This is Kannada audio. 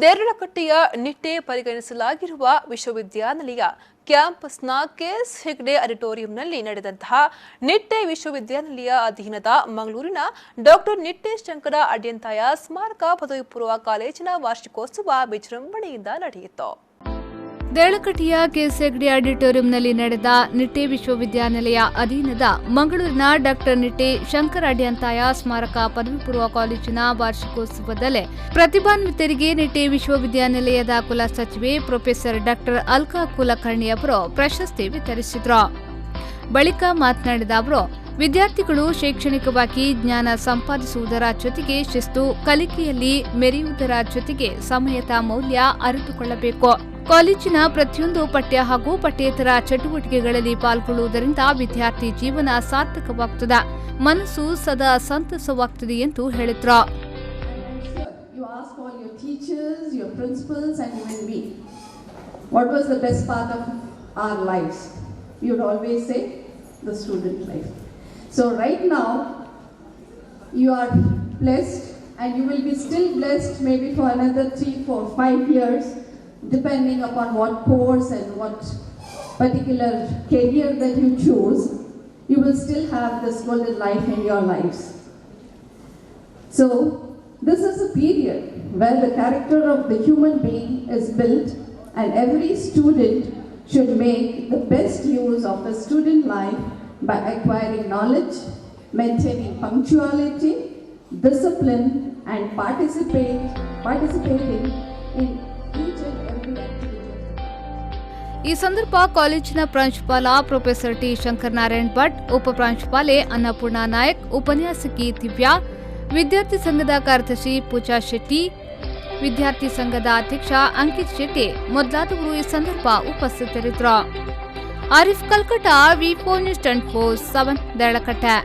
ದೇರಳಕಟ್ಟೆಯ ನಿಟ್ಟೆ ಪರಿಗಣಿಸಲಾಗಿರುವ ವಿಶ್ವವಿದ್ಯಾನಿಲಯ ಕ್ಯಾಂಪಸ್ನ ಕೆಎಸ್ ಹೆಗ್ಡೆ ಆಡಿಟೋರಿಯಂನಲ್ಲಿ ನಡೆದಂತಹ ನಿಟ್ಟೆ ವಿಶ್ವವಿದ್ಯಾನಿಲಯ ಅಧೀನದ ಮಂಗಳೂರಿನ ಡಾಕ್ಟರ್ ನಿಟ್ಟೆ ಶಂಕರ ಅಡ್ಯಂತಾಯ ಸ್ಮಾರಕ ಪದವಿ ಪೂರ್ವ ಕಾಲೇಜಿನ ವಾರ್ಷಿಕೋತ್ಸವ ವಿಜೃಂಭಣೆಯಿಂದ ನಡೆಯಿತು. ದೇರಳಕಟ್ಟೆಯ ಕೆಎಸ್ ಹೆಗ್ಡೆ ಆಡಿಟೋರಿಯಂನಲ್ಲಿ ನಡೆದ ನಿಟ್ಟೆ ವಿಶ್ವವಿದ್ಯಾನಿಲಯ ಅಧೀನದ ಮಂಗಳೂರಿನ ಡಾಕ್ಟರ್ ನಿಟ್ಟೆ ಶಂಕರ ಅಡ್ಯಂತಾಯ ಸ್ಮಾರಕ ಪದವಿ ಪೂರ್ವ ಕಾಲೇಜಿನ ವಾರ್ಷಿಕೋತ್ಸವದಲ್ಲಿ ಪ್ರತಿಭಾನ್ವಿತರಿಗೆ ನಿಟ್ಟೆ ವಿಶ್ವವಿದ್ಯಾನಿಲಯದ ಕುಲಸಚಿವೆ ಪ್ರೊಫೆಸರ್ ಡಾಕ್ಟರ್ ಅಲ್ಕಾ ಕುಲಕರ್ಣಿ ಅವರು ಪ್ರಶಸ್ತಿ ವಿತರಿಸಿದರು. ಬಳಿಕ ಮಾತನಾಡಿದ ಅವರು, ವಿದ್ಯಾರ್ಥಿಗಳು ಶೈಕ್ಷಣಿಕವಾಗಿ ಜ್ಞಾನ ಸಂಪಾದಿಸುವುದರ ಜೊತೆಗೆ ಶಿಸ್ತು, ಕಲಿಕೆಯಲ್ಲಿ ಮೆರೆಯುವುದರ ಜೊತೆಗೆ ಸಮಯದ ಮೌಲ್ಯ ಅರಿತುಕೊಳ್ಳಬೇಕು. ಕಾಲೇಜಿನ ಪ್ರತಿಯೊಂದು ಪಠ್ಯ ಹಾಗೂ ಪಠ್ಯೇತರ ಚಟುವಟಿಕೆಗಳಲ್ಲಿ ಪಾಲ್ಗೊಳ್ಳುವುದರಿಂದ ವಿದ್ಯಾರ್ಥಿ ಜೀವನ ಸಾರ್ಥಕವಾಗುತ್ತದೆ, ಮನಸ್ಸು ಸದಾ ಸಂತಸವಾಗುತ್ತದೆ ಎಂದು ಹೇಳಿದ್ರು. What was the best part of our lives? You would always say the student life. So right now you are blessed and you will be still blessed maybe for another 3, 4, 5 years depending upon what course and what particular career that you choose. You will still have this golden life in your lives. So this is a period where the character of the human being is built, and every student should make the best use of the student life by acquiring knowledge, maintaining punctuality, discipline, and participating in each and every activity. ಈ ಸಂದರ್ಭ ಕಾಲೇಜಿನ ಪ್ರಾಂಶುಪಾಲ ಪ್ರೊಫೆಸರ್ ಟಿ ಶಂಕರನಾರಾಯಣ್ ಭಟ್, ಉಪಪ್ರಾಂಶುಪಾಲೆ ಅನ್ನಪೂರ್ಣ ನಾಯಕ್, ಉಪನ್ಯಾಸಕಿ ದಿವ್ಯಾ, ವಿದ್ಯಾರ್ಥಿ ಸಂಘದ ಕಾರ್ಯದರ್ಶಿ ಪೂಜಾ ಶೆಟ್ಟಿ, ವಿದ್ಯಾರ್ಥಿ ಸಂಘದ ಅಧ್ಯಕ್ಷ ಅಂಕಿತ್ ಶೆಟ್ಟಿ ಮೊದಲಾದವರು ಈ ಸಂದರ್ಭ ಉಪಸ್ಥಿತರಿದ್ದರು. ಆರಿಫ್ ಕಲ್ಕಟ, ವಿ4 ನ್ಯೂಸ್ 24/7 ದೇರಳಕಟ್ಟೆ.